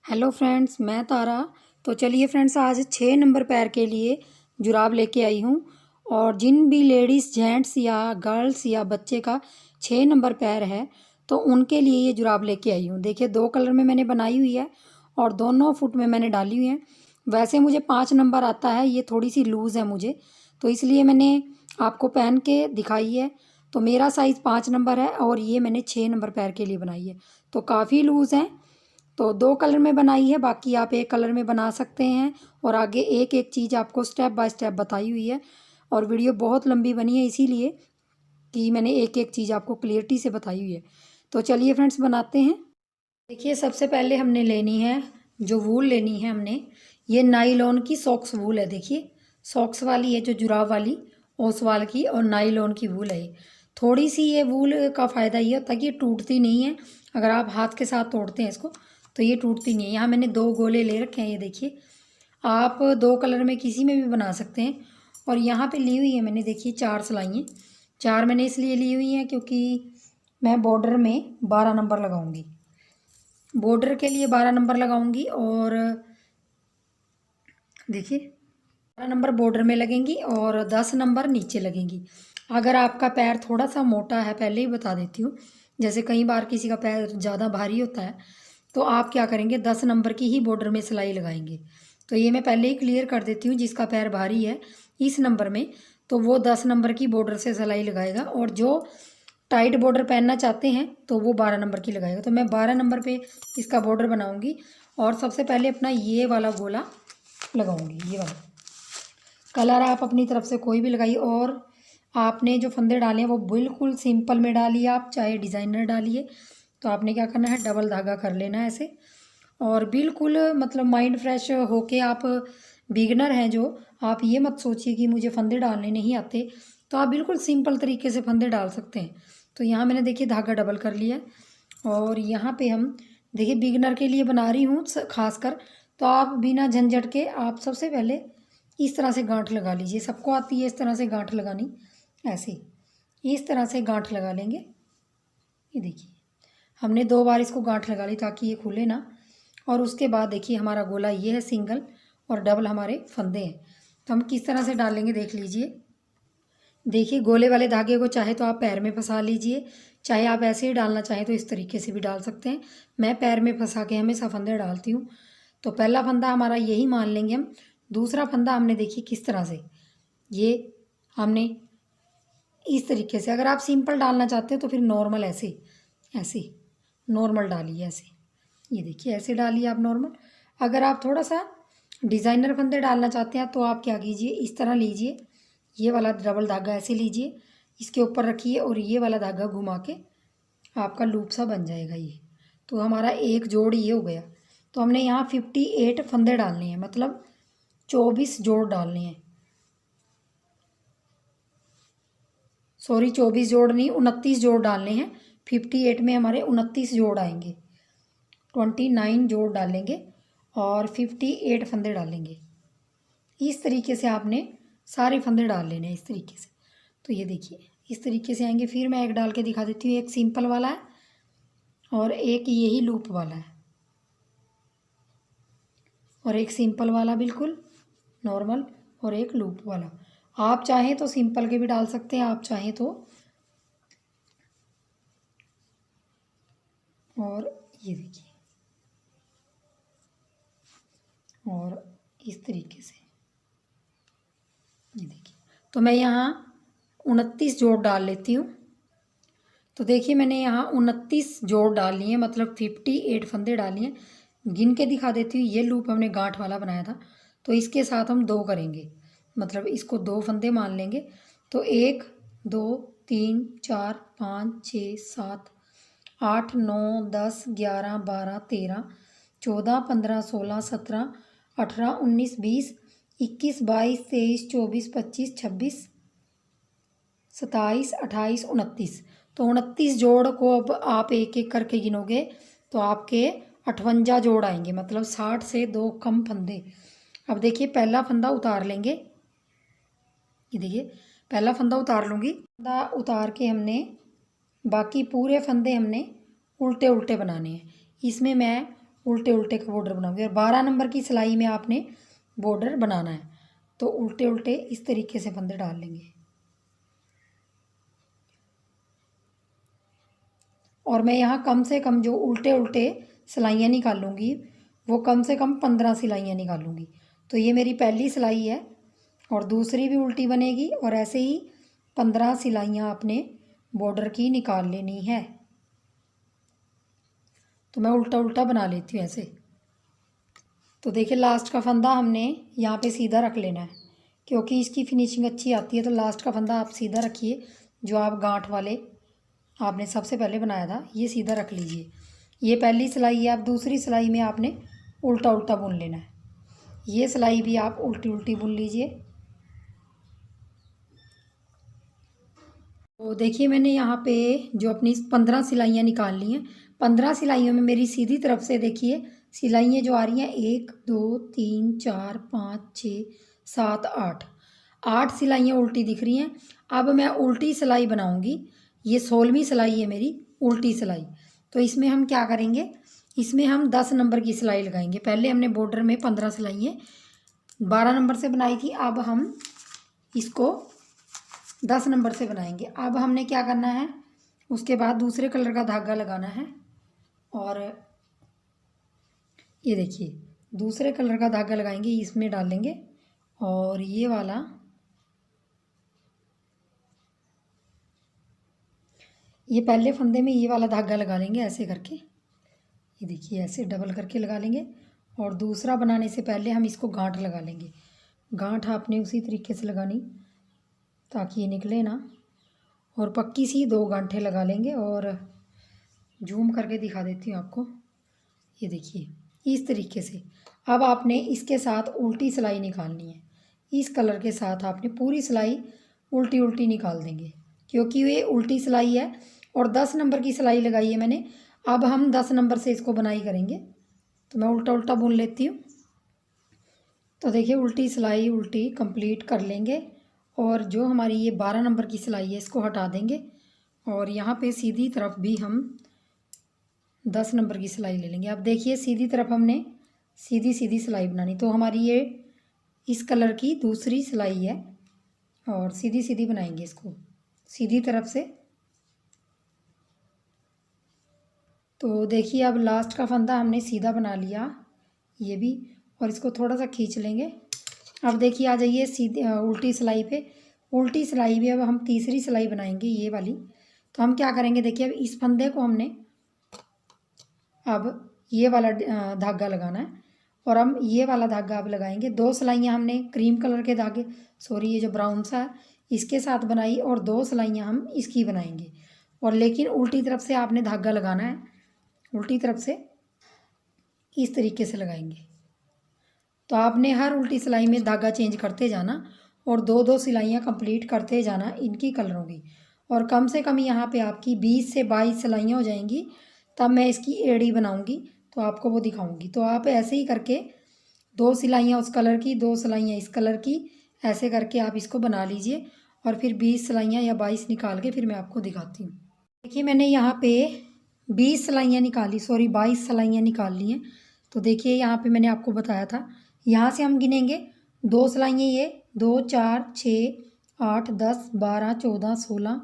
Hello friends, मैं तारा। तो चलिए फ्रेंड्स, आज 6 नंबर पैर के लिए जुराब लेके आई हूँ। और जिन भी लेडीज़, जेंट्स या गर्ल्स या बच्चे का 6 नंबर पैर है तो उनके लिए ये जुराब लेके आई हूँ। देखिए, 2 कलर में मैंने बनाई हुई है और दोनों फुट में मैंने डाली हुई है। वैसे मुझे 5 नंबर आता है, ये थोड़ी सी लूज़ है मुझे, तो इसलिए मैंने आपको पहन के दिखाई है। तो मेरा साइज़ 5 नंबर है और ये मैंने 6 नंबर पैर के लिए बनाई है, तो काफ़ी लूज़ है। तो 2 कलर में बनाई है, बाकी आप एक कलर में बना सकते हैं। और आगे एक एक चीज़ आपको स्टेप बाय स्टेप बताई हुई है। और वीडियो बहुत लंबी बनी है इसीलिए कि मैंने एक एक चीज़ आपको क्लियरिटी से बताई हुई है। तो चलिए फ्रेंड्स, बनाते हैं। देखिए, सबसे पहले हमने लेनी है, जो वूल लेनी है हमने, ये नाइलॉन की सॉक्स वूल है। देखिए, सॉक्स वाली है जो जुराब वाली, ओसवाल की, और नाइलॉन की वूल है ये। थोड़ी सी ये वूल का फ़ायदा ये होता है कि ये टूटती नहीं है। अगर आप हाथ के साथ तोड़ते हैं इसको तो ये टूटती नहीं है। यहाँ मैंने 2 गोले ले रखे हैं, ये देखिए। आप 2 कलर में किसी में भी बना सकते हैं। और यहाँ पे ली हुई है मैंने, देखिए, 4 सिलाइयाँ। 4 मैंने इसलिए ली हुई हैं क्योंकि मैं बॉर्डर में 12 नंबर लगाऊंगी। बॉर्डर के लिए 12 नंबर लगाऊंगी। और देखिए, 12 नंबर बॉर्डर में लगेंगी और 10 नंबर नीचे लगेंगी। अगर आपका पैर थोड़ा सा मोटा है, पहले ही बता देती हूँ, जैसे कई बार किसी का पैर ज़्यादा भारी होता है, तो आप क्या करेंगे, 10 नंबर की ही बॉर्डर में सिलाई लगाएंगे। तो ये मैं पहले ही क्लियर कर देती हूँ, जिसका पैर भारी है इस नंबर में, तो वो 10 नंबर की बॉर्डर से सिलाई लगाएगा। और जो टाइट बॉर्डर पहनना चाहते हैं तो वो 12 नंबर की लगाएगा। तो मैं 12 नंबर पे इसका बॉर्डर बनाऊंगी। और सबसे पहले अपना ये वाला गोला लगाऊंगी, ये वाला। कलर आप अपनी तरफ से कोई भी लगाइए। और आपने जो फंदे डाले हैं वो बिल्कुल सिंपल में डालिए, आप चाहे डिज़ाइनर डालिए। तो आपने क्या करना है, डबल धागा कर लेना है ऐसे। और बिल्कुल मतलब माइंड फ्रेश होके, आप बिगनर हैं जो, आप ये मत सोचिए कि मुझे फंदे डालने नहीं आते, तो आप बिल्कुल सिंपल तरीके से फंदे डाल सकते हैं। तो यहाँ मैंने, देखिए, धागा डबल कर लिया है। और यहाँ पे हम, देखिए, बिगनर के लिए बना रही हूँ खासकर, तो आप बिना झंझट के आप सबसे पहले इस तरह से गांठ लगा लीजिए। सबको आती है इस तरह से गांठ लगानी, ऐसे इस तरह से गांठ लगा लेंगे। ये देखिए, हमने 2 बार इसको गांठ लगा ली ताकि ये खुले ना। और उसके बाद देखिए, हमारा गोला ये है सिंगल, और डबल हमारे फंदे हैं। तो हम किस तरह से डालेंगे देख लीजिए। देखिए, गोले वाले धागे को चाहे तो आप पैर में फंसा लीजिए, चाहे आप ऐसे ही डालना चाहें तो इस तरीके से भी डाल सकते हैं। मैं पैर में फंसा के हमेशा फंदे डालती हूँ। तो पहला फंदा हमारा यही मान लेंगे हम। दूसरा फंदा हमने, देखिए, किस तरह से, ये हमने इस तरीके से, अगर आप सिंपल डालना चाहते हो तो फिर नॉर्मल ऐसे ऐसे नॉर्मल डालिए ऐसे। ये देखिए, ऐसे डालिए आप नॉर्मल। अगर आप थोड़ा सा डिज़ाइनर फंदे डालना चाहते हैं तो आप क्या कीजिए, इस तरह लीजिए, ये वाला डबल धागा ऐसे लीजिए, इसके ऊपर रखिए और ये वाला धागा घुमा के आपका लूप सा बन जाएगा ये। तो हमारा एक जोड़ ये हो गया। तो हमने यहाँ 58 फंदे डालने हैं, मतलब 24 जोड़ डालने हैं। सॉरी, 24 जोड़ नहीं, 29 जोड़ डालने हैं। 58 में हमारे 29 जोड़ आएंगे। 29 जोड़ डालेंगे और 58 फंदे डालेंगे। इस तरीके से आपने सारे फंदे डाल लेने हैं, इस तरीके से। तो ये देखिए, इस तरीके से आएंगे। फिर मैं एक डाल के दिखा देती हूँ। एक सिंपल वाला है और एक यही लूप वाला है, और एक सिंपल वाला बिल्कुल नॉर्मल, और एक लूप वाला। आप चाहें तो सिंपल के भी डाल सकते हैं, आप चाहें तो। और ये देखिए, और इस तरीके से ये देखिए। तो मैं यहाँ 29 जोड़ डाल लेती हूँ। तो देखिए, मैंने यहाँ 29 जोड़ डाल लिए हैं, मतलब 58 फंदे डाली हैं। गिन के दिखा देती हूँ। ये लूप हमने गांठ वाला बनाया था, तो इसके साथ हम 2 करेंगे, मतलब इसको 2 फंदे मान लेंगे। तो 1 2 3 4 5 6 7 8 9 10 11 12 13 14 15 16 17 18 19 20 21 22 23 24 25 26 27 28 29। तो 29 जोड़ को अब आप एक एक करके गिनोगे तो आपके 58 जोड़ आएंगे, मतलब 60 से 2 कम फंदे। अब देखिए, पहला फंदा उतार लेंगे। ये देखिए, पहला फंदा उतार लूँगी। फंदा उतार के हमने बाकी पूरे फंदे हमने उल्टे उल्टे बनाने हैं। इसमें मैं उल्टे उल्टे का बॉर्डर बनाऊंगी। और 12 नंबर की सिलाई में आपने बॉर्डर बनाना है, तो उल्टे उल्टे इस तरीके से फंदे डाल लेंगे। और मैं यहाँ कम से कम जो उल्टे उल्टे सिलाइयाँ निकालूंगी वो कम से कम 15 सिलाइयाँ निकालूंगी। तो ये मेरी पहली सिलाई है और दूसरी भी उल्टी बनेगी, और ऐसे ही 15 सिलाइयाँ आपने बॉर्डर की निकाल लेनी है। तो मैं उल्टा उल्टा बना लेती हूँ ऐसे। तो देखिए लास्ट का फंदा हमने यहाँ पे सीधा रख लेना है, क्योंकि इसकी फिनिशिंग अच्छी आती है। तो लास्ट का फंदा आप सीधा रखिए, जो आप गांठ वाले आपने सबसे पहले बनाया था ये सीधा रख लीजिए। ये पहली सिलाई है। अब दूसरी सिलाई में आपने उल्टा उल्टा बुन लेना है। ये सिलाई भी आप उल्टी उल्टी बुन लीजिए। तो देखिए मैंने यहाँ पे जो अपनी 15 सिलाइयाँ निकाल ली हैं। 15 सिलाइयों में मेरी सीधी तरफ से देखिए सिलाइयाँ जो आ रही हैं 1 2 3 4 5 6 7 8, 8 सिलाइयाँ उल्टी दिख रही हैं। अब मैं उल्टी सिलाई बनाऊंगी। ये 16वीं सिलाई है मेरी उल्टी सिलाई। तो इसमें हम क्या करेंगे, इसमें हम 10 नंबर की सिलाई लगाएंगे। पहले हमने बॉर्डर में 15 सिलाइयाँ 12 नंबर से बनाई थी, अब हम इसको 10 नंबर से बनाएंगे। अब हमने क्या करना है, उसके बाद दूसरे कलर का धागा लगाना है। और ये देखिए दूसरे कलर का धागा लगाएंगे, इसमें डाल लेंगे। और ये वाला ये पहले फंदे में ये वाला धागा लगा लेंगे ऐसे करके। ये देखिए ऐसे डबल करके लगा लेंगे। और दूसरा बनाने से पहले हम इसको गांठ लगा लेंगे। गांठ आपने उसी तरीके से लगानी ताकि ये निकले ना। और पक्की सी 2 गांठें लगा लेंगे। और जूम करके दिखा देती हूँ आपको। ये देखिए इस तरीके से। अब आपने इसके साथ उल्टी सिलाई निकालनी है। इस कलर के साथ आपने पूरी सिलाई उल्टी उल्टी निकाल देंगे, क्योंकि ये उल्टी सिलाई है और 10 नंबर की सिलाई लगाई है मैंने। अब हम 10 नंबर से इसको बुनाई करेंगे। तो मैं उल्टा उल्टा बुन लेती हूँ। तो देखिए उल्टी सिलाई उल्टी कंप्लीट कर लेंगे। और जो हमारी ये 12 नंबर की सिलाई है इसको हटा देंगे। और यहाँ पे सीधी तरफ भी हम 10 नंबर की सिलाई ले लेंगे। अब देखिए सीधी तरफ हमने सीधी सीधी सिलाई बनानी। तो हमारी ये इस कलर की दूसरी सिलाई है और सीधी सीधी बनाएंगे इसको सीधी तरफ से। तो देखिए अब लास्ट का फंदा हमने सीधा बना लिया ये भी, और इसको थोड़ा सा खींच लेंगे। अब देखिए आ जाइए सीधी उल्टी सिलाई पे। उल्टी सिलाई भी अब हम तीसरी सिलाई बनाएंगे ये वाली। तो हम क्या करेंगे, देखिए अब इस फंदे को हमने अब ये वाला धागा लगाना है। और हम ये वाला धागा अब लगाएंगे। 2 सिलाइयाँ हमने क्रीम कलर के धागे ये जो ब्राउन सा है इसके साथ बनाई, और 2 सिलाइयाँ हम इसकी बनाएंगे। और लेकिन उल्टी तरफ से आपने धागा लगाना है, उल्टी तरफ से इस तरीके से लगाएंगे। तो आपने हर उल्टी सिलाई में धागा चेंज करते जाना और 2-2 सिलाइयाँ कंप्लीट करते जाना इनकी कलरों की। और कम से कम यहाँ पे आपकी 20 से 22 सिलाइयाँ हो जाएंगी। तब मैं इसकी एड़ी बनाऊंगी तो आपको वो दिखाऊंगी। तो आप ऐसे ही करके 2 सिलाइयाँ उस कलर की 2 सिलाइयाँ इस कलर की ऐसे करके आप इसको बना लीजिए। और फिर 20 सिलाइयाँ या 22 निकाल के फिर मैं आपको दिखाती हूँ। देखिए मैंने यहाँ पे 20 सिलाइयाँ निकाली 22 सिलाइयाँ निकाल ली हैं। तो देखिए यहाँ पे मैंने आपको बताया था, यहाँ से हम गिनेंगे 2 सिलाइयाँ ये 2 4 6 8 10 12 14 16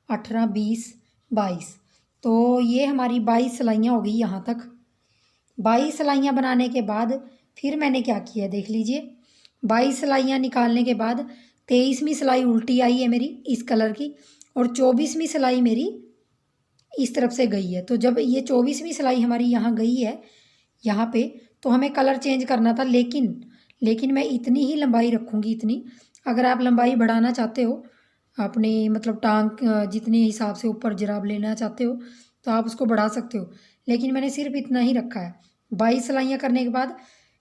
18 20 22। तो ये हमारी 22 सिलाइयाँ हो गई यहाँ तक। 22 सिलाइयाँ बनाने के बाद फिर मैंने क्या किया देख लीजिए। 22 सिलाइयाँ निकालने के बाद 23वीं सिलाई उल्टी आई है मेरी इस कलर की, और 24वीं सिलाई मेरी इस तरफ से गई है। तो जब ये 24वीं सिलाई हमारी यहाँ गई है यहाँ पे, तो हमें कलर चेंज करना था। लेकिन मैं इतनी ही लंबाई रखूँगी इतनी। अगर आप लंबाई बढ़ाना चाहते हो अपने मतलब टांग जितने हिसाब से ऊपर जराब लेना चाहते हो तो आप उसको बढ़ा सकते हो, लेकिन मैंने सिर्फ इतना ही रखा है। 22 सिलाइयाँ करने के बाद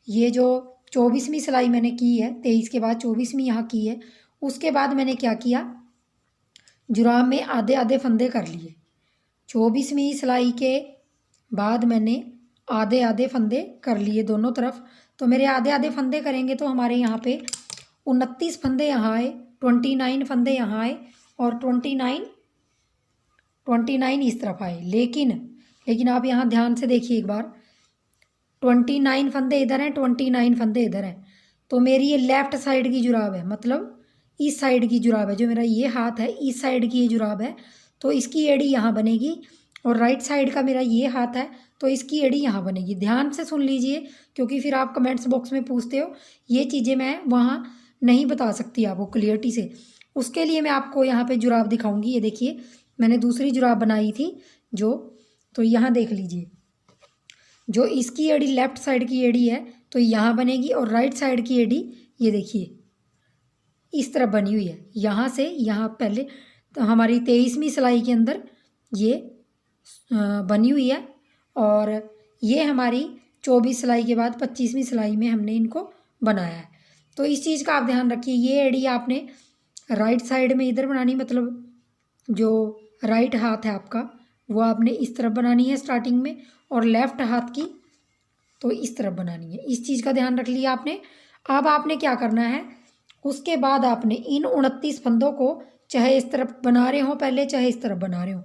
ये जो 24वीं सिलाई मैंने की है, 23 के बाद 24वीं यहाँ की है, उसके बाद मैंने क्या किया, जुराब में आधे आधे फंदे कर लिए। 24वीं सिलाई के बाद मैंने आधे आधे फंदे कर लिए दोनों तरफ। तो मेरे आधे आधे फंदे करेंगे तो हमारे यहाँ पे 29 फंदे यहाँ आए, 29 फंदे यहाँ आए और 29 इस तरफ आए। लेकिन आप यहाँ ध्यान से देखिए एक बार, 29 फंदे इधर हैं, 29 फंदे इधर हैं। तो मेरी ये लेफ़्ट साइड की जुराब है, मतलब इस साइड की जुराब है। जो मेरा ये हाथ है, इस साइड की ये जुराब है, तो इसकी एड़ी यहाँ बनेगी। और राइट साइड का मेरा ये हाथ है, तो इसकी एड़ी यहाँ बनेगी। ध्यान से सुन लीजिए, क्योंकि फिर आप कमेंट्स बॉक्स में पूछते हो, ये चीज़ें मैं वहाँ नहीं बता सकती आपको क्लियरिटी से। उसके लिए मैं आपको यहाँ पे जुराब दिखाऊंगी। ये देखिए, मैंने दूसरी जुराब बनाई थी जो, तो यहाँ देख लीजिए, जो इसकी एड़ी लेफ़्ट साइड की एड़ी है तो यहाँ बनेगी, और राइट साइड की एड़ी ये देखिए इस तरफ बनी हुई है। यहाँ से यहाँ पहले तो हमारी 23वीं सिलाई के अंदर ये बनी हुई है, और ये हमारी 24 सिलाई के बाद 25वीं सिलाई में हमने इनको बनाया है। तो इस चीज़ का आप ध्यान रखिए। ये एड़ी आपने राइट साइड में इधर बनानी, मतलब जो राइट हाथ है आपका वो आपने इस तरफ बनानी है स्टार्टिंग में, और लेफ़्ट हाथ की तो इस तरफ बनानी है। इस चीज़ का ध्यान रख लिया आपने। अब आपने क्या करना है, उसके बाद आपने इन 29 फंदों को चाहे इस तरफ बना रहे हो पहले, चाहे इस तरफ बना रहे हो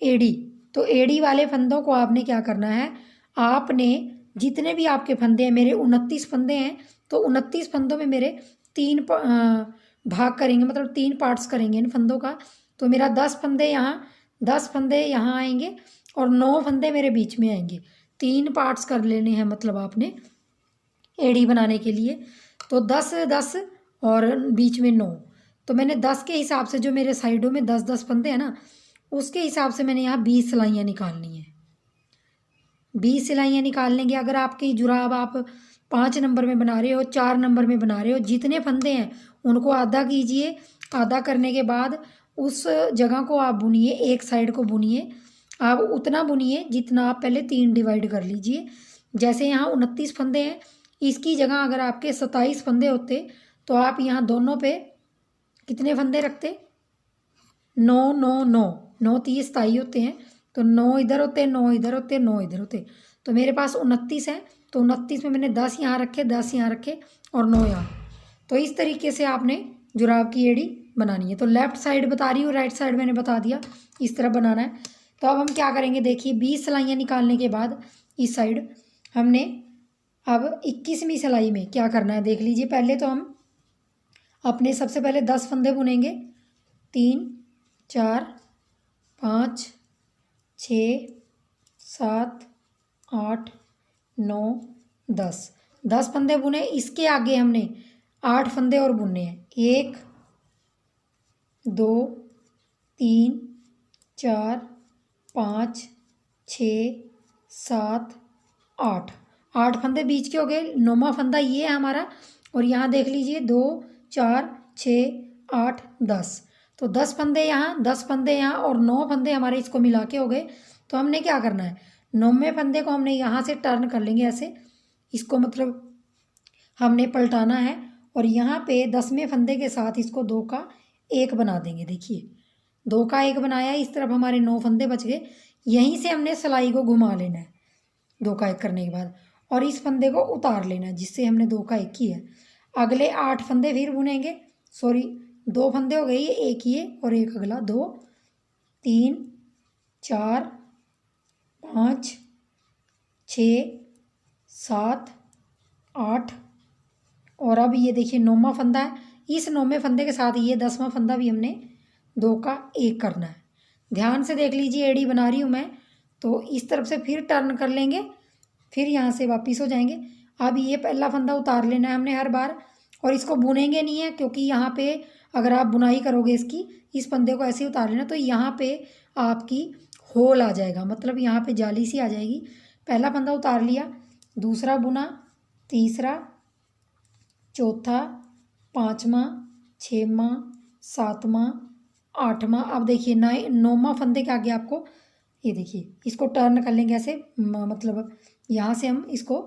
एड़ी, तो एड़ी वाले फंदों को आपने क्या करना है, आपने जितने भी आपके फंदे हैं, मेरे 29 फंदे हैं, तो 29 फंदों में मेरे 3 भाग करेंगे, मतलब 3 पार्ट्स करेंगे इन फंदों का। तो मेरा 10 फंदे यहाँ, 10 फंदे यहाँ आएंगे, और 9 फंदे मेरे बीच में आएंगे। 3 पार्ट्स कर लेने हैं मतलब आपने एड़ी बनाने के लिए। तो 10 10 और बीच में 9, तो मैंने 10 के हिसाब से, जो मेरे साइडों में 10 10 फंदे हैं ना, उसके हिसाब से मैंने यहाँ 20 सिलाइयाँ निकालनी है। 20 सिलाइयाँ निकाल लेंगे। अगर आपकी जुराब आप 5 नंबर में बना रहे हो, 4 नंबर में बना रहे हो, जितने फंदे हैं उनको आधा कीजिए। आधा करने के बाद उस जगह को आप बुनिए, एक साइड को बुनिए। आप उतना बुनिए जितना आप पहले 3 डिवाइड कर लीजिए। जैसे यहाँ 29 फंदे हैं, इसकी जगह अगर आपके 27 फंदे होते तो आप यहाँ दोनों पे कितने फंदे रखते, 9 9 9 9 30 27 होते हैं। तो 9 इधर होते, 9 इधर होते, 9 इधर होते। तो मेरे पास 29 है, तो 29 में मैंने 10 यहाँ रखे, 10 यहाँ रखे, और 9 यहाँ। तो इस तरीके से आपने जुराब की एड़ी बनानी है। तो लेफ़्ट साइड बता रही हूँ, राइट साइड मैंने बता दिया, इस तरह बनाना है। तो अब हम क्या करेंगे, देखिए 20 सिलाइयाँ निकालने के बाद इस साइड हमने अब 21वीं सिलाई में क्या करना है देख लीजिए। पहले तो हम अपने सबसे पहले 10 फंदे बुनेंगे, 3 4 5 6 7 8 9 10 10 फंदे बुने। इसके आगे हमने 8 फंदे और बुनने हैं। 1 2 3 4 5 6 7 8 8 फंदे बीच के हो गए। 9वां फंदा ये है हमारा, और यहाँ देख लीजिए 2 4 6 8 10। तो 10 फंदे यहाँ, 10 फंदे यहाँ, और 9 फंदे हमारे इसको मिला के हो गए। तो हमने क्या करना है, 9वें फंदे को हमने यहाँ से टर्न कर लेंगे ऐसे, इसको मतलब हमने पलटाना है, और यहाँ पे 10वें फंदे के साथ इसको 2 का 1 बना देंगे। देखिए 2 का 1 बनाया, इस तरफ हमारे 9 फंदे बच गए। यहीं से हमने सिलाई को घुमा लेना है 2 का 1 करने के बाद, और इस फंदे को उतार लेना है जिससे हमने 2 का 1 किया है। अगले 8 फंदे फिर बुनेंगे, सॉरी 2 फंदे हो गए, ये 1 ये और 1 अगला, 2 3 4 5 6 7 8, और अब ये देखिए 9वां फंदा है। इस 9वें फंदे के साथ ये 10वां फंदा भी हमने 2 का 1 करना है। ध्यान से देख लीजिए, एड़ी बना रही हूँ मैं, तो इस तरफ से फिर टर्न कर लेंगे, फिर यहाँ से वापस हो जाएंगे। अब ये पहला फंदा उतार लेना है हमने हर बार, और इसको बुनेंगे नहीं है, क्योंकि यहाँ पे अगर आप बुनाई करोगे इसकी, इस फंदे को ऐसे ही उतार लेना, तो यहाँ पे आपकी होल आ जाएगा, मतलब यहाँ पे जाली सी आ जाएगी। पहला फंदा उतार लिया, दूसरा बुना, तीसरा, चौथा, 5वां, 6वां, 7वां, 8वां। अब देखिए 9वां फंदे के आगे आपको ये देखिए इसको टर्न कर लेंगे ऐसे, मतलब यहाँ से हम इसको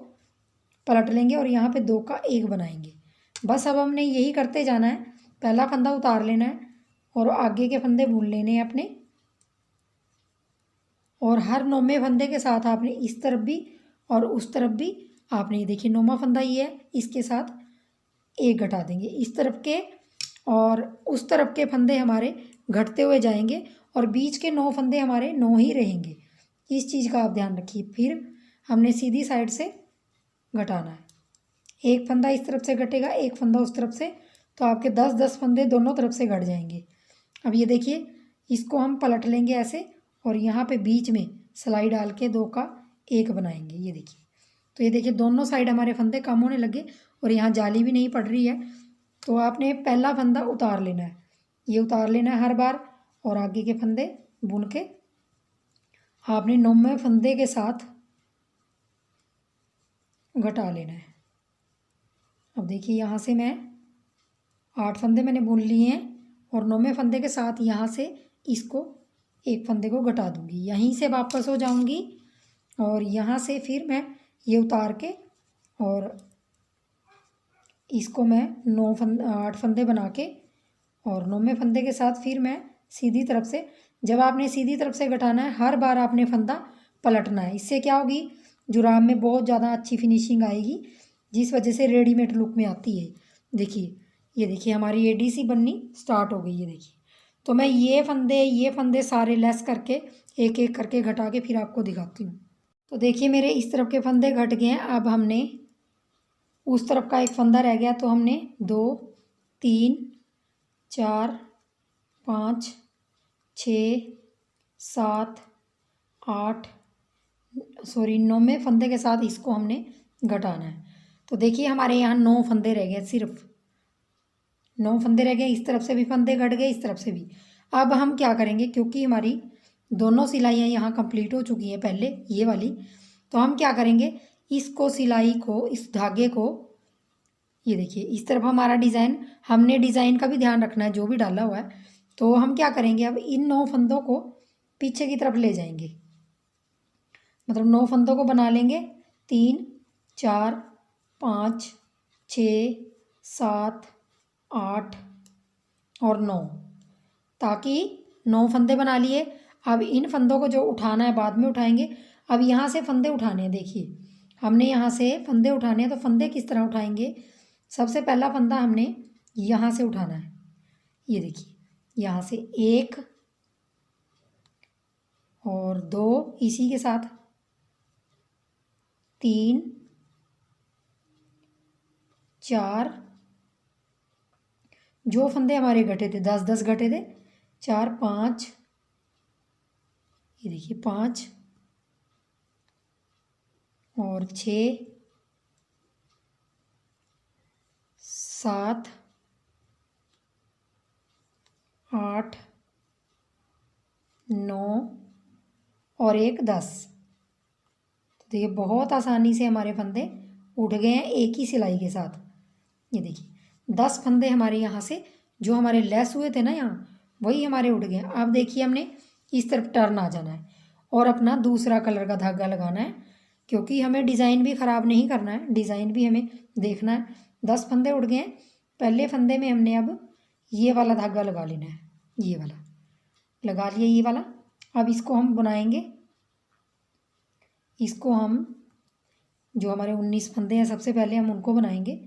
पलट लेंगे और यहाँ पे 2 का 1 बनाएंगे। बस अब हमने यही करते जाना है। पहला फंदा उतार लेना है और आगे के फंदे बुन लेने हैं अपने, और हर 9वें फंदे के साथ आपने इस तरफ भी और उस तरफ भी आपने, ये देखिए 9वां फंदा ये है, इसके साथ 1 घटा देंगे इस तरफ के, और उस तरफ के फंदे हमारे घटते हुए जाएंगे, और बीच के 9 फंदे हमारे 9 ही रहेंगे। इस चीज़ का आप ध्यान रखिए। फिर हमने सीधी साइड से घटाना है। एक फंदा इस तरफ से घटेगा, एक फंदा उस तरफ से, तो आपके 10-10 फंदे दोनों तरफ से घट जाएंगे। अब ये देखिए, इसको हम पलट लेंगे ऐसे और यहाँ पे बीच में सिलाई डाल के 2 का 1 बनाएंगे। ये देखिए, तो ये देखिए दोनों साइड हमारे फंदे कम होने लगे और यहाँ जाली भी नहीं पड़ रही है। तो आपने पहला फंदा उतार लेना है, ये उतार लेना है हर बार, और आगे के फंदे बुन के आपने 9वें फंदे के साथ घटा लेना है। अब देखिए, यहाँ से मैं 8 फंदे मैंने बुन लिए हैं और 9वें फंदे के साथ यहाँ से इसको एक फंदे को घटा दूंगी, यहीं से वापस हो जाऊंगी और यहाँ से फिर मैं ये उतार के और इसको मैं 8 फंदे बना के और 9वें फंदे के साथ फिर मैं सीधी तरफ से, जब आपने सीधी तरफ से घटाना है हर बार आपने फंदा पलटना है। इससे क्या होगी, जुराब में बहुत ज़्यादा अच्छी फिनिशिंग आएगी, जिस वजह से रेडीमेड लुक में आती है। देखिए, ये देखिए हमारी एडीसी बननी स्टार्ट हो गई। ये देखिए, तो मैं ये फंदे सारे लेस करके एक एक करके घटा के फिर आपको दिखाती हूँ। तो देखिए, मेरे इस तरफ के फंदे घट गए हैं। अब हमने उस तरफ का एक फंदा रह गया, तो हमने 2 3 4 5 6 7 8 9वें फंदे के साथ इसको हमने घटाना है। तो देखिए, हमारे यहाँ 9 फंदे रह गए, सिर्फ 9 फंदे रह गए। इस तरफ से भी फंदे घट गए, इस तरफ से भी। अब हम क्या करेंगे, क्योंकि हमारी दोनों सिलाइयाँ यहाँ कंप्लीट हो चुकी हैं पहले ये वाली, तो हम क्या करेंगे, इसको सिलाई को, इस धागे को, ये देखिए इस तरफ हमारा डिज़ाइन, हमने डिज़ाइन का भी ध्यान रखना है जो भी डाला हुआ है। तो हम क्या करेंगे, अब इन 9 फंदों को पीछे की तरफ ले जाएंगे, मतलब 9 फंदों को बना लेंगे, 3 4 5 6 7 8 और 9, ताकि 9 फंदे बना लिए। अब इन फंदों को जो उठाना है बाद में उठाएंगे। अब यहाँ से फंदे उठाने हैं, देखिए हमने यहाँ से फंदे उठाने हैं। तो फंदे किस तरह उठाएंगे, सबसे पहला फंदा हमने यहाँ से उठाना है। ये देखिए, यहाँ से 1 और 2 इसी के साथ, 3 4, जो फंदे हमारे घटे थे 10-10 घटे थे, 4 5, ये देखिए 5 और 6 7 8 9 और 1 10। तो देखिए, बहुत आसानी से हमारे फंदे उठ गए हैं एक ही सिलाई के साथ। ये देखिए 10 फंदे हमारे यहाँ से जो हमारे लेस हुए थे ना यहाँ, वही हमारे उठ गए। अब देखिए, हमने इस तरफ टर्न आ जाना है और अपना दूसरा कलर का धागा लगाना है, क्योंकि हमें डिज़ाइन भी ख़राब नहीं करना है, डिज़ाइन भी हमें देखना है। 10 फंदे उठ गए हैं, पहले फंदे में हमने अब ये वाला धागा लगा लेना है, ये वाला लगा लिया, ये वाला। अब इसको हम बुनाएंगे, इसको हम जो हमारे 19 फंदे हैं सबसे पहले हम उनको बनाएंगे।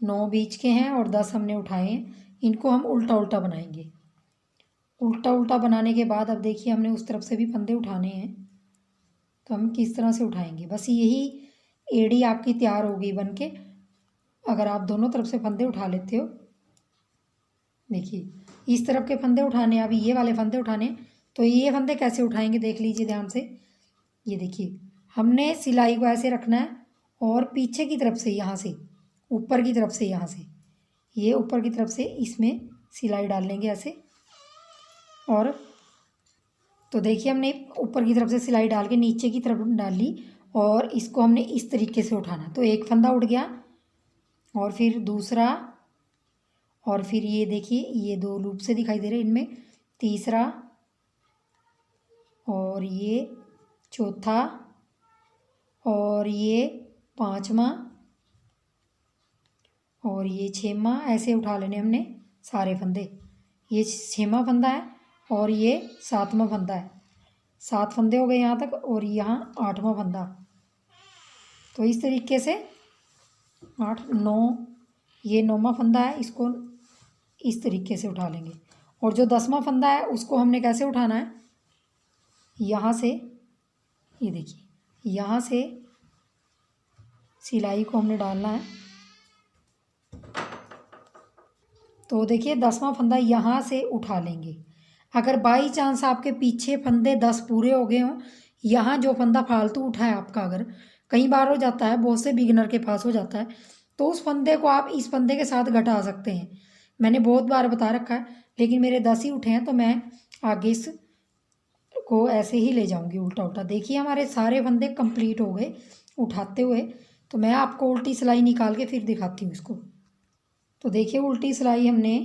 9 बीच के हैं और 10 हमने उठाए हैं, इनको हम उल्टा उल्टा बनाएंगे। उल्टा उल्टा बनाने के बाद अब देखिए, हमने उस तरफ से भी फंदे उठाने हैं, तो हम किस तरह से उठाएंगे, बस यही एड़ी आपकी तैयार हो गई बन के, अगर आप दोनों तरफ से फंदे उठा लेते हो। देखिए, इस तरफ के फंदे उठाने, अभी ये वाले फंदे उठाने, तो ये फंदे कैसे उठाएंगे देख लीजिए ध्यान से। ये देखिए, हमने सिलाई को ऐसे रखना है और पीछे की तरफ से, यहाँ से ऊपर की तरफ से, यहाँ से ये ऊपर की तरफ से इसमें सिलाई डाल लेंगे ऐसे। और तो देखिए, हमने ऊपर की तरफ से सिलाई डाल के नीचे की तरफ डाल ली और इसको हमने इस तरीके से उठाना। तो एक फंदा उठ गया और फिर दूसरा, और फिर ये देखिए ये 2 लूप से दिखाई दे रहे हैं, इनमें तीसरा और ये चौथा और ये 5वां और ये 6वां, ऐसे उठा लेने हमने सारे फंदे। ये 6वां फंदा है और ये 7वां फंदा है, 7 फंदे हो गए यहाँ तक, और यहाँ 8वां फंदा। तो इस तरीके से 8 9, ये 9वां फंदा है, इसको इस तरीके से उठा लेंगे। और जो 10वां फंदा है उसको हमने कैसे उठाना है, यहाँ से, ये देखिए यहाँ से सिलाई को हमने डालना है। तो देखिए 10वां फंदा यहाँ से उठा लेंगे। अगर बाई चांस आपके पीछे फंदे 10 पूरे हो गए हों, यहाँ जो फंदा फालतू उठा है आपका, अगर कई बार हो जाता है, बहुत से बिगिनर के पास हो जाता है, तो उस फंदे को आप इस फंदे के साथ घटा सकते हैं। मैंने बहुत बार बता रखा है, लेकिन मेरे 10 ही उठे हैं तो मैं आगे इस को ऐसे ही ले जाऊंगी उल्टा उल्टा। देखिए हमारे सारे फंदे कंप्लीट हो गए उठाते हुए। तो मैं आपको उल्टी सिलाई निकाल के फिर दिखाती हूँ इसको। तो देखिए उल्टी सिलाई हमने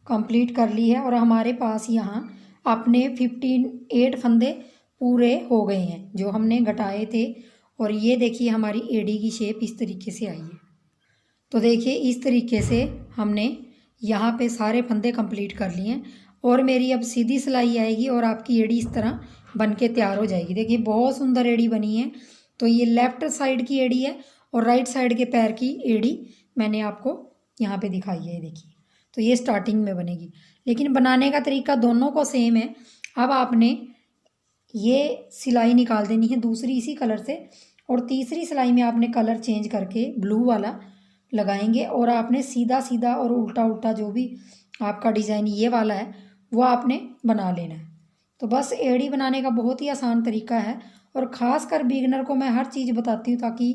कंप्लीट कर ली है और हमारे पास यहाँ अपने 58 फंदे पूरे हो गए हैं जो हमने घटाए थे। और ये देखिए हमारी एडी की शेप इस तरीके से आई है। तो देखिए इस तरीके से हमने यहाँ पे सारे फंदे कंप्लीट कर लिए हैं और मेरी अब सीधी सिलाई आएगी और आपकी एड़ी इस तरह बन के तैयार हो जाएगी। देखिए बहुत सुंदर एड़ी बनी है। तो ये लेफ़्ट साइड की एड़ी है और राइट साइड के पैर की एड़ी मैंने आपको यहाँ पे दिखाई है, देखिए। तो ये स्टार्टिंग में बनेगी, लेकिन बनाने का तरीका दोनों को सेम है। अब आपने ये सिलाई निकाल देनी है दूसरी इसी कलर से, और तीसरी सिलाई में आपने कलर चेंज करके ब्लू वाला लगाएंगे और आपने सीधा सीधा और उल्टा उल्टा जो भी आपका डिज़ाइन ये वाला है वो आपने बना लेना है। तो बस एड़ी बनाने का बहुत ही आसान तरीका है और ख़ास कर बिगनर को मैं हर चीज़ बताती हूँ ताकि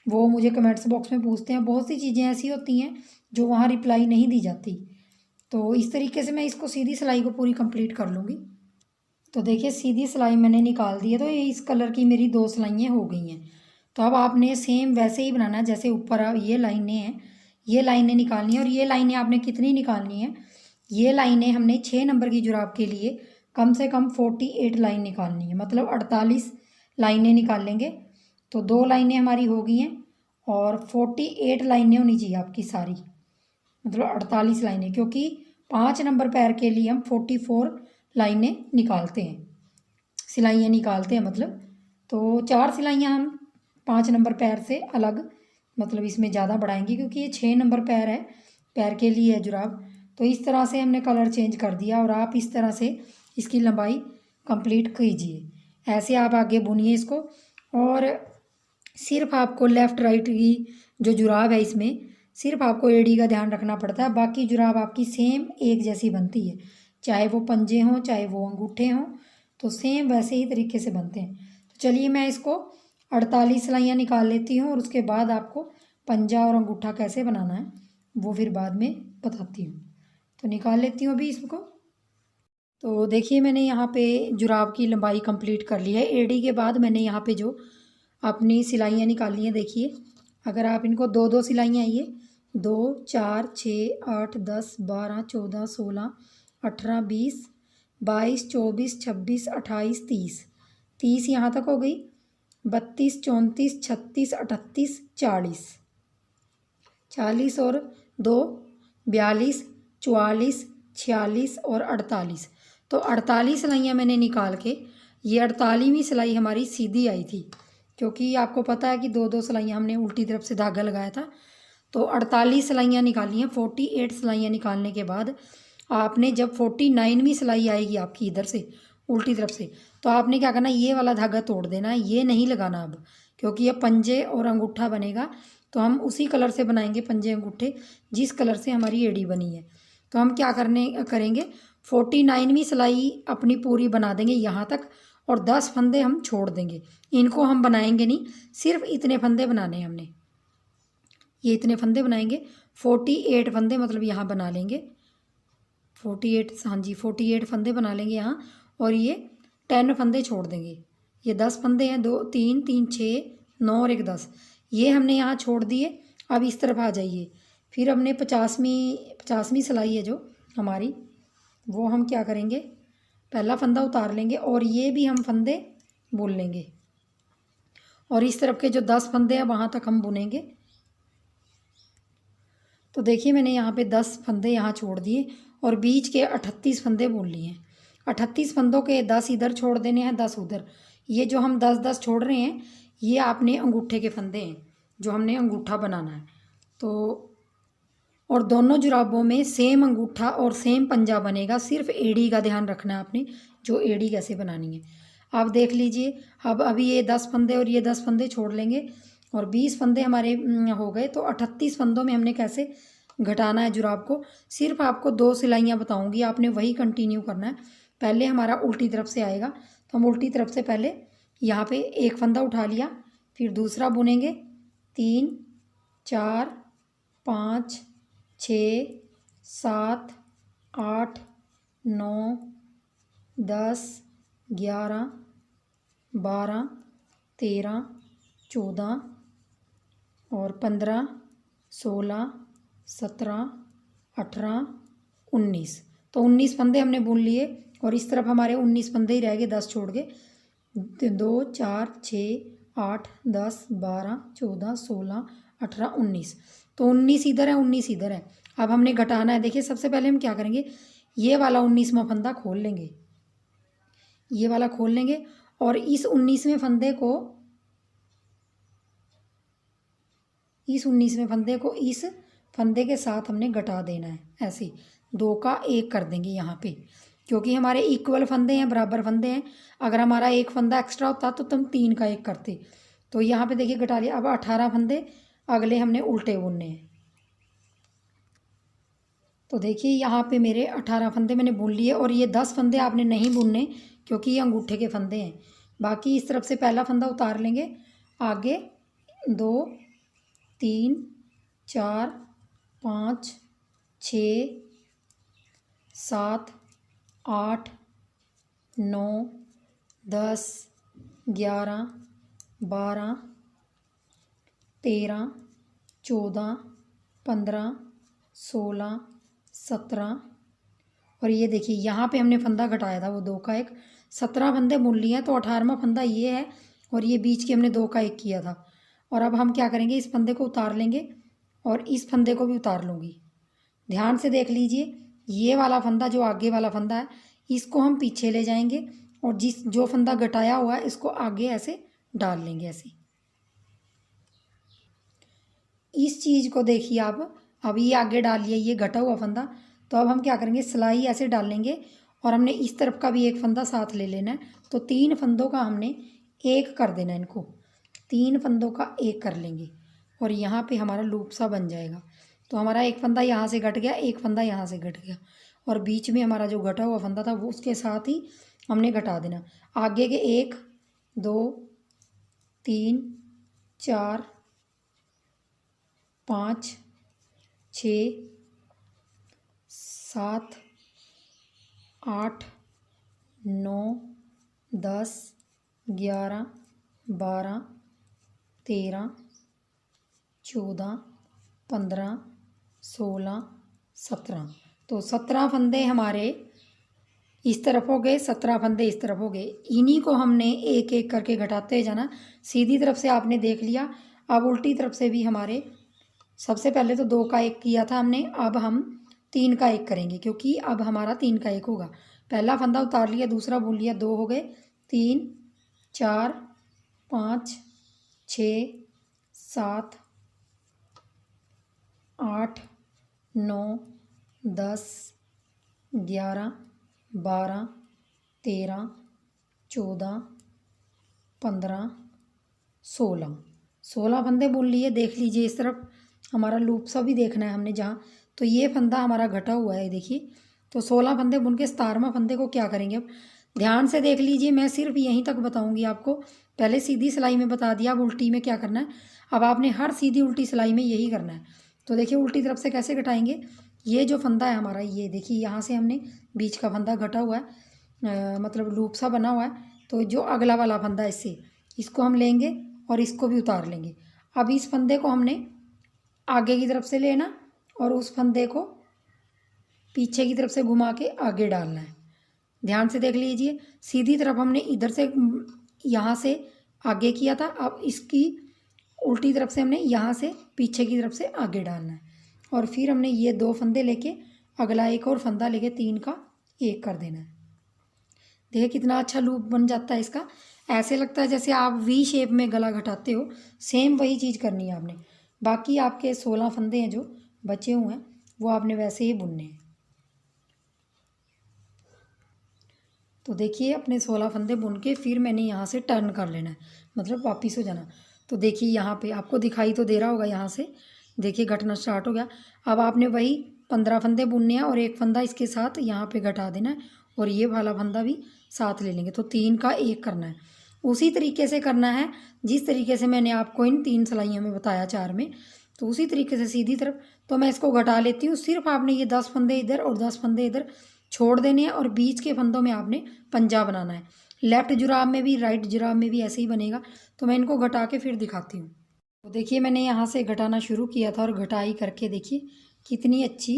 वो मुझे कमेंट्स बॉक्स में पूछते हैं। बहुत सी चीज़ें ऐसी होती हैं जो वहाँ रिप्लाई नहीं दी जाती। तो इस तरीके से मैं इसको सीधी सिलाई को पूरी कंप्लीट कर लूँगी। तो देखिए सीधी सिलाई मैंने निकाल दी है। तो ये इस कलर की मेरी 2 सिलाइयाँ हो गई हैं। तो अब आपने सेम वैसे ही बनाना है जैसे ऊपर ये लाइनें हैं, ये लाइनें निकालनी है। और ये लाइनें आपने कितनी निकालनी है, ये लाइनें हमने 6 नंबर की जुराब के लिए कम से कम 48 लाइन निकालनी है, मतलब 48 लाइनें निकाल लेंगे। तो 2 लाइनें हमारी हो गई हैं और 48 लाइनें होनी चाहिए आपकी सारी, मतलब 48 लाइनें, क्योंकि 5 नंबर पैर के लिए हम 44 लाइनें निकालते हैं, सिलाइयाँ निकालते हैं मतलब। तो 4 सिलाइयाँ हम 5 नंबर पैर से अलग, मतलब इसमें ज़्यादा बढ़ाएंगे क्योंकि ये 6 नंबर पैर है, पैर के लिए है जुराब। तो इस तरह से हमने कलर चेंज कर दिया और आप इस तरह से इसकी लंबाई कंप्लीट कीजिए। ऐसे आप आगे बुनिए इसको। और सिर्फ आपको लेफ़्ट राइट की जो जुराब है इसमें सिर्फ आपको एड़ी का ध्यान रखना पड़ता है, बाकी जुराब आपकी सेम एक जैसी बनती है, चाहे वो पंजे हों चाहे वो अंगूठे हों, तो सेम वैसे ही तरीके से बनते हैं। तो चलिए मैं इसको 48 सिलाइयाँ निकाल लेती हूँ और उसके बाद आपको पंजा और अंगूठा कैसे बनाना है वो फिर बाद में बताती हूँ। तो निकाल लेती हूँ अभी इसको। तो देखिए मैंने यहाँ पे जुराब की लंबाई कंप्लीट कर ली है। एड़ी के बाद मैंने यहाँ पे जो अपनी सिलाइयाँ निकाली हैं, देखिए अगर आप इनको 2-2 सिलाइयाँ, ये 2 4 6 8 10 12 14 16 18 20 22 24 26 28 30 यहाँ तक हो गई, 32 34 36 38 40 40 और 2 42 44 46 और 48। तो 48 सिलाइयाँ मैंने निकाल के, ये 48वीं सिलाई हमारी सीधी आई थी, क्योंकि आपको पता है कि 2-2 सिलाइयाँ हमने उल्टी तरफ से धागा लगाया था। तो 48 सिलाइयाँ निकाली हैं। 48 सिलाइयाँ निकालने के बाद आपने जब 49वीं सिलाई आएगी आपकी इधर से उल्टी तरफ से, तो आपने क्या करना, ये वाला धागा तोड़ देना है, ये नहीं लगाना अब, क्योंकि ये पंजे और अंगूठा बनेगा। तो हम उसी कलर से बनाएंगे पंजे अंगूठे जिस कलर से हमारी एड़ी बनी है। तो हम क्या करेंगे, 49वीं सिलाई अपनी पूरी बना देंगे यहाँ तक और 10 फंदे हम छोड़ देंगे, इनको हम बनाएंगे नहीं, सिर्फ इतने फंदे बनाने हैं हमने, ये इतने फंदे बनाएंगे। 48 फंदे मतलब यहाँ बना लेंगे, 48, हाँ जी 48 फंदे बना लेंगे यहाँ। और ये 10 फंदे छोड़ देंगे, ये 10 फंदे हैं, 2 3 3 6 9 और 1 10, ये हमने यहाँ छोड़ दिए। अब इस तरफ आ जाइए, फिर हमने 50वीं सिलाई है जो हमारी, वो हम क्या करेंगे, पहला फंदा उतार लेंगे और ये भी हम फंदे बुन लेंगे और इस तरफ के जो 10 फंदे हैं वहाँ तक हम बुनेंगे। तो देखिए मैंने यहाँ पे 10 फंदे यहाँ छोड़ दिए और बीच के 38 फंदे बुन लिए हैं। 38 फंदों के 10 इधर छोड़ देने हैं, 10 उधर। ये जो हम 10-10 छोड़ रहे हैं ये आपने अंगूठे के फंदे हैं जो हमने अंगूठा बनाना है। तो और दोनों जुराबों में सेम अंगूठा और सेम पंजा बनेगा, सिर्फ एड़ी का ध्यान रखना है आपने, जो एड़ी कैसे बनानी है। आप देख लीजिए, अब अभी ये 10 फंदे और ये 10 फंदे छोड़ लेंगे और 20 फंदे हमारे हो गए। तो 38 फंदों में हमने कैसे घटाना है जुराब को, सिर्फ आपको 2 सिलाइयाँ बताऊंगी, आपने वही कंटिन्यू करना है। पहले हमारा उल्टी तरफ से आएगा, तो हम उल्टी तरफ से पहले यहाँ पे एक फंदा उठा लिया, फिर दूसरा बुनेंगे, 3 4 5 6 7 8 9 10 11 12 13 14 और 15 16 17 18 19। तो 19 फंदे हमने बुन लिए और इस तरफ हमारे 19 फंदे ही रह गए, 10 छोड़ के। 2 4 6 8 10 12 14 16 18 19। तो 19 इधर है, 19 इधर है। अब हमने घटाना है। देखिए सबसे पहले हम क्या करेंगे, ये वाला 19वां फंदा खोल लेंगे, ये वाला खोल लेंगे और इस 19वें फंदे को, इस 19वें फंदे को इस फंदे के साथ हमने घटा देना है। ऐसे 2 का 1 कर देंगे यहाँ पे, क्योंकि हमारे इक्वल फंदे हैं, बराबर फंदे हैं। अगर हमारा एक फंदा एक्स्ट्रा होता तो तुम 3 का 1 करते। तो यहाँ पे देखिए घटा लिया। अब 18 फंदे अगले हमने उल्टे बुनने हैं। तो देखिए यहाँ पे मेरे 18 फंदे मैंने बुन लिए और ये 10 फंदे आपने नहीं बुनने, क्योंकि ये अंगूठे के फंदे हैं। बाकी इस तरफ से पहला फंदा उतार लेंगे, आगे 2 3 4 5 6 7 8 9 10 11 12 13 14 15 16 17 और ये देखिए यहाँ पे हमने फंदा घटाया था वो 2 का 1। 17 फंदे बुन लिए हैं, तो 18वां फंदा ये है और ये बीच के हमने 2 का 1 किया था। और अब हम क्या करेंगे, इस फंदे को उतार लेंगे और इस फंदे को भी उतार लूँगी। ध्यान से देख लीजिए, ये वाला फंदा जो आगे वाला फंदा है इसको हम पीछे ले जाएंगे और जो फंदा घटाया हुआ है इसको आगे ऐसे डाल लेंगे। ऐसे इस चीज़ को देखिए आप, अब ये आगे डाल लिया ये घटा हुआ फंदा। तो अब हम क्या करेंगे, सिलाई ऐसे डालेंगे और हमने इस तरफ का भी एक फंदा साथ ले लेना है। तो 3 फंदों का हमने 1 कर देना है, इनको 3 फंदों का 1 कर लेंगे और यहाँ पे हमारा लूप सा बन जाएगा। तो हमारा एक फंदा यहाँ से घट गया, एक फंदा यहाँ से घट गया और बीच में हमारा जो घटा हुआ फंदा था वो उसके साथ ही हमने घटा देना। आगे के 1 2 3 4 5 6 7 8 9 10 11 12 13 14 15 16 17। तो 17 फंदे हमारे इस तरफ हो गए, 17 फंदे इस तरफ हो गए। इन्हीं को हमने एक एक करके घटाते जाना। सीधी तरफ से आपने देख लिया, अब उल्टी तरफ से भी हमारे, सबसे पहले तो 2 का 1 किया था हमने, अब हम 3 का 1 करेंगे, क्योंकि अब हमारा 3 का 1 होगा। पहला फंदा उतार लिया, दूसरा बुन लिया, 2 हो गए, 3 4 5 6 7 8 9 10 11 12 13 14 15 16 फंदे बुन लिए। देख लीजिए इस तरफ हमारा लूप सा भी देखना है हमने जहाँ, तो ये फंदा हमारा घटा हुआ है देखिए। तो 16 फंदे बुन के 17वां फंदे को क्या करेंगे, अब ध्यान से देख लीजिए, मैं सिर्फ यहीं तक बताऊंगी आपको। पहले सीधी सिलाई में बता दिया, अब उल्टी में क्या करना है। अब आपने हर सीधी उल्टी सिलाई में यही करना है। तो देखिए उल्टी तरफ से कैसे घटाएंगे, ये जो फंदा है हमारा, ये देखिए यहाँ से हमने बीच का फंदा घटा हुआ है, मतलब लूप सा बना हुआ है। तो जो अगला वाला फंदा है इसको हम लेंगे और इसको भी उतार लेंगे। अब इस फंदे को हमने आगे की तरफ से लेना और उस फंदे को पीछे की तरफ से घुमा के आगे डालना है। ध्यान से देख लीजिए, सीधी तरफ हमने इधर से यहाँ से आगे किया था, अब इसकी उल्टी तरफ से हमने यहाँ से पीछे की तरफ से आगे डालना है। और फिर हमने ये 2 फंदे लेके अगला एक और फंदा लेके 3 का 1 कर देना है। देखिए कितना अच्छा लूप बन जाता है इसका। ऐसे लगता है जैसे आप वी शेप में गला घटाते हो, सेम वही चीज़ करनी है आपने। बाकी आपके 16 फंदे हैं जो बचे हुए हैं वो आपने वैसे ही बुनने हैं। तो देखिए अपने 16 फंदे बुन के फिर मैंने यहाँ से टर्न कर लेना है, मतलब वापिस हो जाना। तो देखिए यहाँ पे आपको दिखाई तो दे रहा होगा, यहाँ से देखिए घटना स्टार्ट हो गया। अब आपने वही 15 फंदे बुनने हैं और एक फंदा इसके साथ यहाँ पे घटा देना है और ये वाला फंदा भी साथ ले लेंगे। तो 3 का 1 करना है। उसी तरीके से करना है जिस तरीके से मैंने आपको इन 3 सिलाइयों में बताया 4 में, तो उसी तरीके से सीधी तरफ। तो मैं इसको घटा लेती हूँ। सिर्फ आपने ये 10 फंदे इधर और 10 फंदे इधर छोड़ देने हैं और बीच के फंदों में आपने पंजा बनाना है। लेफ्ट जुराब में भी राइट जुराब में भी ऐसे ही बनेगा। तो मैं इनको घटा के फिर दिखाती हूँ। तो देखिए मैंने यहाँ से घटाना शुरू किया था और घटाई करके देखिए कितनी अच्छी,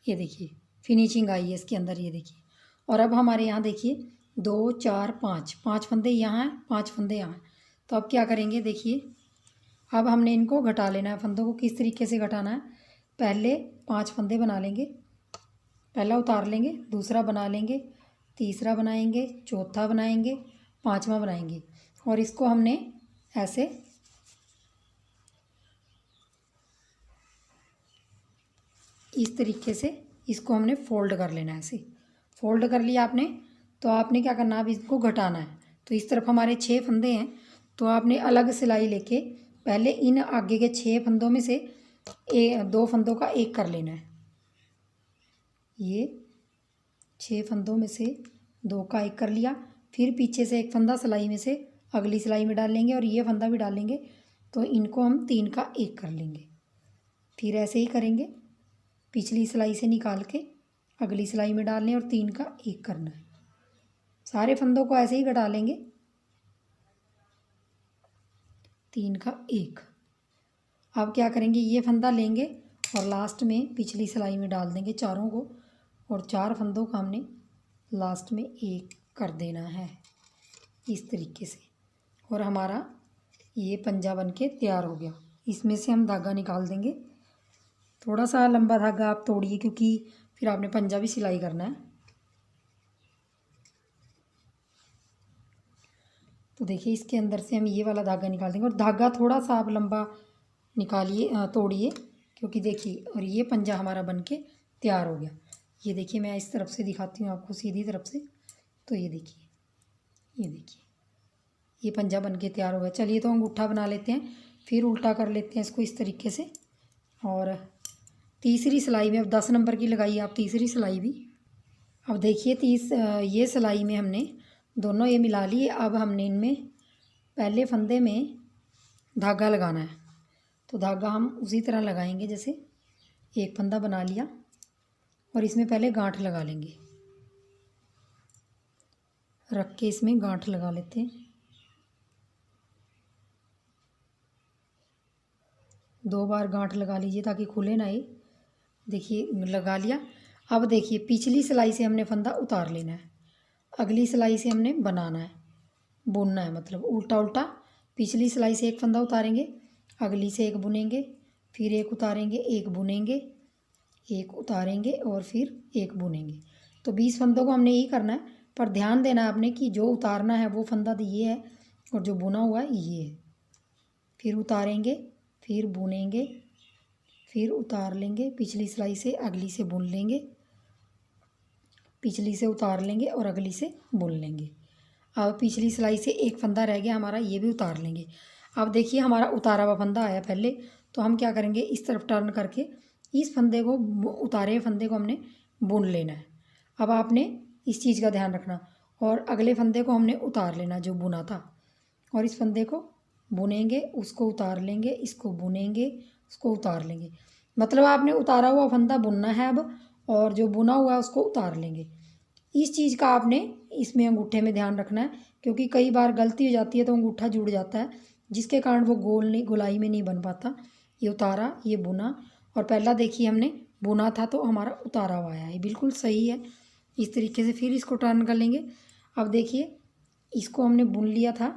ये देखिए फिनिशिंग आई है इसके अंदर, ये देखिए। और अब हमारे यहाँ देखिए 2 4 5 5 फंदे यहाँ हैं, 5 फंदे यहाँ हैं। तो अब क्या करेंगे देखिए, अब हमने इनको घटा लेना है। फंदों को किस तरीके से घटाना है, पहले 5 फंदे बना लेंगे, पहला उतार लेंगे, दूसरा बना लेंगे, तीसरा बनाएंगे, चौथा बनाएंगे, पांचवा बनाएंगे और इसको हमने ऐसे इस तरीके से इसको हमने फोल्ड कर लेना है। ऐसे फोल्ड कर लिया आपने, तो आपने क्या करना है, अब इसको घटाना है। तो इस तरफ हमारे 6 फंदे हैं, तो आपने अलग सिलाई लेके पहले इन आगे के 6 फंदों में से 2 फंदों का 1 कर लेना है। ये 6 फंदों में से 2 का 1 कर लिया। फिर पीछे से एक फंदा सिलाई में से अगली सिलाई में डाल लेंगे और ये फंदा भी डालेंगे। तो इनको हम 3 का 1 कर लेंगे। फिर ऐसे ही करेंगे, पिछली सिलाई से निकाल के अगली सिलाई में डालने और 3 का 1 करना है। सारे फंदों को ऐसे ही घटा लेंगे, 3 का 1। अब क्या करेंगे, ये फंदा लेंगे और लास्ट में पिछली सिलाई में डाल देंगे चारों को और 4 फंदों का हमने लास्ट में 1 कर देना है इस तरीके से। और हमारा ये पंजा बन के तैयार हो गया। इसमें से हम धागा निकाल देंगे। थोड़ा सा लंबा धागा आप तोड़िए क्योंकि फिर आपने पंजा भी सिलाई करना है। तो देखिए इसके अंदर से हम ये वाला धागा निकाल देंगे और धागा थोड़ा सा आप लंबा निकालिए, तोड़िए, क्योंकि देखिए और ये पंजा हमारा बन के तैयार हो गया। ये देखिए मैं इस तरफ से दिखाती हूँ आपको, सीधी तरफ से। तो ये देखिए, ये देखिए ये पंजा बन के तैयार हो गया। चलिए तो अंगूठा बना लेते हैं, फिर उल्टा कर लेते हैं इसको इस तरीके से। और तीसरी सिलाई में अब 10 नंबर की लगाइए आप तीसरी सिलाई भी। अब देखिए ये सिलाई में हमने दोनों ये मिला लिए। अब हमने इनमें पहले फंदे में धागा लगाना है। तो धागा हम उसी तरह लगाएंगे जैसे एक फंदा बना लिया और इसमें पहले गांठ लगा लेंगे, रख के इसमें गांठ लगा लेते हैं। 2 बार गांठ लगा लीजिए ताकि खुले ना ये। देखिए लगा लिया। अब देखिए पिछली सिलाई से हमने फंदा उतार लेना है, अगली सिलाई से हमने बनाना है, बुनना है, मतलब उल्टा उल्टा। पिछली सिलाई से एक फंदा उतारेंगे, अगली से एक बुनेंगे, फिर एक उतारेंगे, एक बुनेंगे, एक उतारेंगे और फिर एक बुनेंगे। तो 20 फंदों को हमने यही करना है। पर ध्यान देना है आपने कि जो उतारना है वो फंदा तो ये है और जो बुना हुआ है ये है। फिर उतारेंगे, फिर बुनेंगे, फिर उतार लेंगे, पिछली सिलाई से अगली से बुन लेंगे, पिछली से उतार लेंगे और अगली से बुन लेंगे। अब पिछली सिलाई से एक फंदा रह गया हमारा, ये भी उतार लेंगे। अब देखिए हमारा उतारा हुआ फंदा आया पहले, तो हम क्या करेंगे, इस तरफ टर्न करके इस फंदे को, उतारे फंदे को हमने बुन लेना है। अब आपने इस चीज़ का ध्यान रखना। और अगले फंदे को हमने उतार लेना जो बुना था, और इस फंदे को बुनेंगे, उसको उतार लेंगे, इसको बुनेंगे, उसको उतार लेंगे। मतलब आपने उतारा हुआ फंदा बुनना है अब, और जो बुना हुआ है उसको उतार लेंगे। इस चीज़ का आपने इसमें अंगूठे में ध्यान रखना है, क्योंकि कई बार गलती हो जाती है तो अंगूठा जुड़ जाता है, जिसके कारण वो गोलाई में नहीं बन पाता। ये उतारा, ये बुना, और पहला देखिए हमने बुना था तो हमारा उतारा हुआ आया है, बिल्कुल सही है। इस तरीके से फिर इसको टर्न कर लेंगे। अब देखिए इसको हमने बुन लिया था,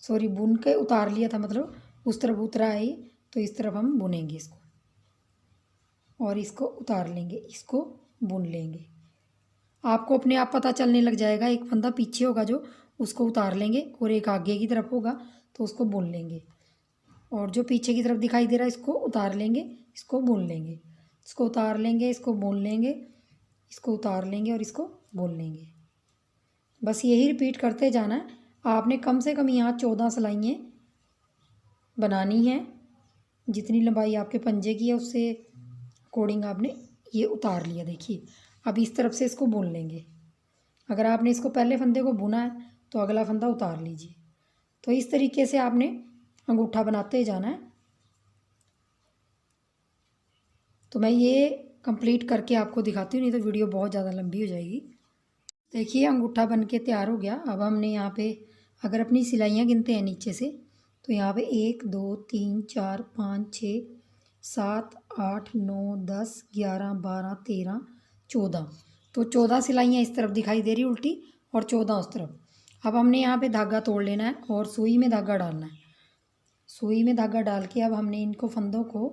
सॉरी बुन के उतार लिया था, मतलब उस तरफ उतरा है ये, तो इस तरफ हम बुनेंगे इसको और इसको उतार लेंगे, इसको बुन लेंगे। आपको अपने आप पता चलने लग जाएगा। एक फंदा पीछे होगा जो, उसको उतार लेंगे, और एक आगे की तरफ होगा तो उसको बुन लेंगे, और जो पीछे की तरफ दिखाई दे रहा है इसको उतार लेंगे, इसको बुन लेंगे, इसको उतार लेंगे, इसको बुन लेंगे, इसको उतार लेंगे और इसको बुन लेंगे। बस यही रिपीट करते जाना है। आपने कम से कम यहाँ 14 सिलाइयाँ बनानी हैं। जितनी लंबाई आपके पंजे की है उससे अकॉर्डिंग आपने ये उतार लिया। देखिए अब इस तरफ से इसको बुन लेंगे। अगर आपने इसको पहले फंदे को बुना है तो अगला फंदा उतार लीजिए। तो इस तरीके से आपने अंगूठा बनाते जाना है। तो मैं ये कंप्लीट करके आपको दिखाती हूँ, नहीं तो वीडियो बहुत ज़्यादा लंबी हो जाएगी। देखिए अंगूठा बन के तैयार हो गया। अब हमने यहाँ पे अगर अपनी सिलाइयाँ गिनते हैं नीचे से तो यहाँ पे 1 2 3 4 5 6 7 8 9 10 11 12 13 14, तो 14 सिलाइयाँ इस तरफ दिखाई दे रही उल्टी और 14 उस तरफ। अब हमने यहाँ पे धागा तोड़ लेना है और सुई में धागा डालना है। सुई में धागा डाल के अब हमने इनको फंदों को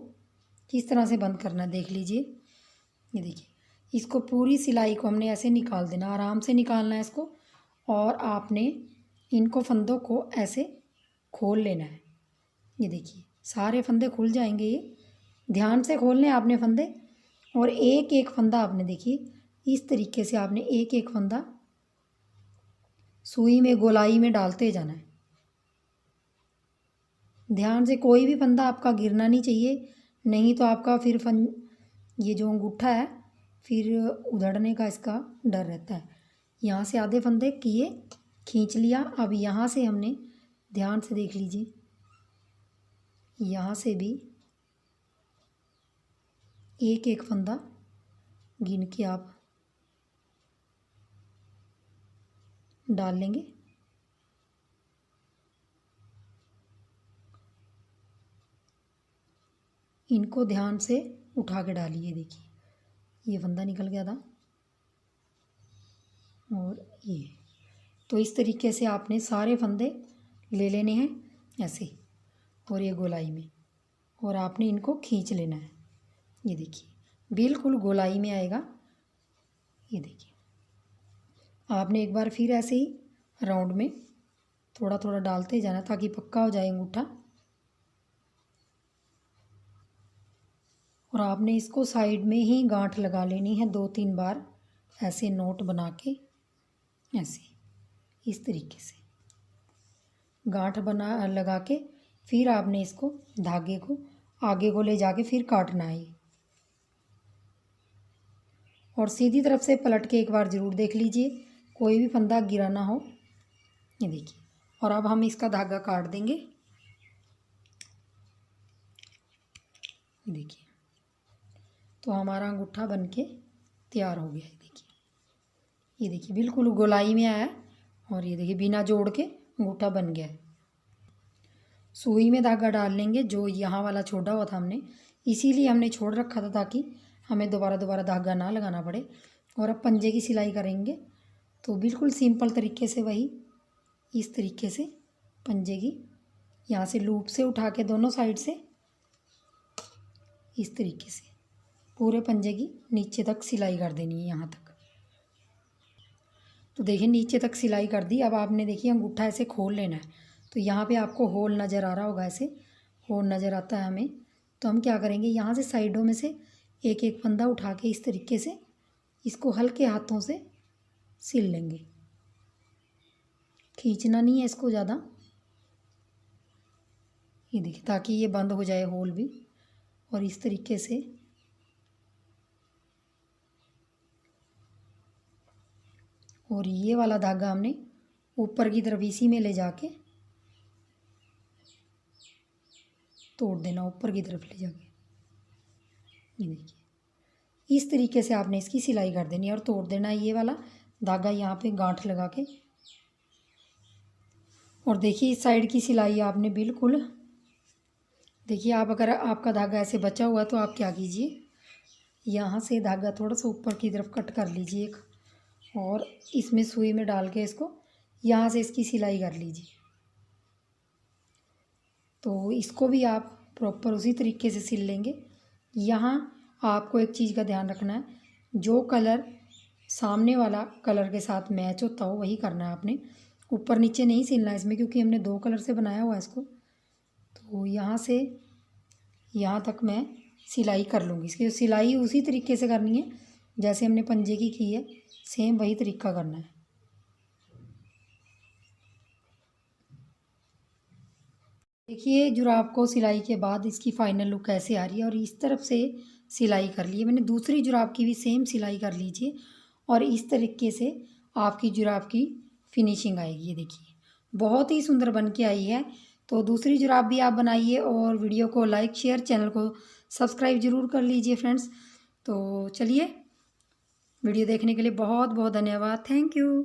किस तरह से बंद करना है देख लीजिए। ये देखिए इसको पूरी सिलाई को हमने ऐसे निकाल देना, आराम से निकालना है इसको। और आपने इनको फंदों को ऐसे खोल लेना है। ये देखिए सारे फंदे खुल जाएंगे। ये ध्यान से खोलने आपने फंदे, और एक एक फंदा आपने देखिए इस तरीके से आपने एक एक फंदा सुई में गोलाई में डालते जाना है। ध्यान से, कोई भी फंदा आपका गिरना नहीं चाहिए, नहीं तो आपका फिर ये जो अंगूठा है फिर उधड़ने का इसका डर रहता है। यहाँ से आधे फंदे किए, खींच लिया। अब यहाँ से हमने ध्यान से देख लीजिए, यहाँ से भी एक एक फंदा गिन के आप डाल लेंगे। इनको ध्यान से उठा के डालिए। देखिए ये फंदा निकल गया था, और ये तो इस तरीके से आपने सारे फंदे ले लेने हैं ऐसे, और ये गोलाई में, और आपने इनको खींच लेना है। ये देखिए बिल्कुल गोलाई में आएगा। ये देखिए आपने एक बार फिर ऐसे ही राउंड में थोड़ा थोड़ा डालते जाना ताकि पक्का हो जाए अंगूठा। और आपने इसको साइड में ही गांठ लगा लेनी है 2-3 बार, ऐसे नोट बना के ऐसे इस तरीके से गांठ बना लगा के फिर आपने इसको धागे को आगे को ले जाके फिर काटना है। और सीधी तरफ से पलट के एक बार ज़रूर देख लीजिए, कोई भी फंदा गिरा ना हो। ये देखिए, और अब हम इसका धागा काट देंगे। देखिए तो हमारा अंगूठा बन के तैयार हो गया है। ये देखिए बिल्कुल गोलाई में आया है, और ये देखिए बिना जोड़ के अंगूठा बन गया है। सुई में धागा डाल लेंगे, जो यहाँ वाला छोड़ा हुआ था हमने, इसीलिए हमने छोड़ रखा था ताकि हमें दोबारा दोबारा धागा ना लगाना पड़े। और अब पंजे की सिलाई करेंगे तो बिल्कुल सिंपल तरीके से वही इस तरीके से पंजे की यहाँ से लूप से उठा के दोनों साइड से इस तरीके से पूरे पंजे की नीचे तक सिलाई कर देनी है यहाँ तक। तो देखिए नीचे तक सिलाई कर दी। अब आपने देखिए अंगूठा ऐसे खोल लेना है। तो यहाँ पे आपको होल नज़र आ रहा होगा, ऐसे होल नज़र आता है हमें। तो हम क्या करेंगे, यहाँ से साइडों में से एक एक फंदा उठा के इस तरीके से इसको हल्के हाथों से सिल लेंगे। खींचना नहीं है इसको ज़्यादा। ये देखिए ताकि ये बंद हो जाए होल भी। और इस तरीके से और ये वाला धागा हमने ऊपर की तरफ इसी में ले जाके तोड़ देना, ऊपर की तरफ ले जाके। ये देखिए इस तरीके से आपने इसकी सिलाई कर देनी है और तोड़ देना है ये वाला धागा यहाँ पे गांठ लगा के। और देखिए इस साइड की सिलाई आपने बिल्कुल देखिए, आप अगर आपका धागा ऐसे बचा हुआ है तो आप क्या कीजिए, यहाँ से धागा थोड़ा सा ऊपर की तरफ कट कर लीजिए एक, और इसमें सुई में डाल के इसको यहाँ से इसकी सिलाई कर लीजिए। तो इसको भी आप प्रॉपर उसी तरीके से सिल लेंगे। यहाँ आपको एक चीज़ का ध्यान रखना है, जो कलर सामने वाला कलर के साथ मैच होता हो वही करना है आपने, ऊपर नीचे नहीं सिलना है इसमें, क्योंकि हमने 2 कलर से बनाया हुआ है इसको। तो यहाँ से यहाँ तक मैं सिलाई कर लूँगी। इसकी सिलाई उसी तरीके से करनी है जैसे हमने पंजे की है, सेम वही तरीका करना है। देखिए जुराब को सिलाई के बाद इसकी फ़ाइनल लुक कैसे आ रही है। और इस तरफ से सिलाई कर ली है मैंने। दूसरी जुराब की भी सेम सिलाई कर लीजिए और इस तरीके से आपकी जुराब की फिनिशिंग आएगी। ये देखिए बहुत ही सुंदर बन के आई है। तो दूसरी जुराब भी आप बनाइए और वीडियो को लाइक शेयर, चैनल को सब्सक्राइब ज़रूर कर लीजिए फ्रेंड्स। तो चलिए, वीडियो देखने के लिए बहुत बहुत धन्यवाद। Thank you.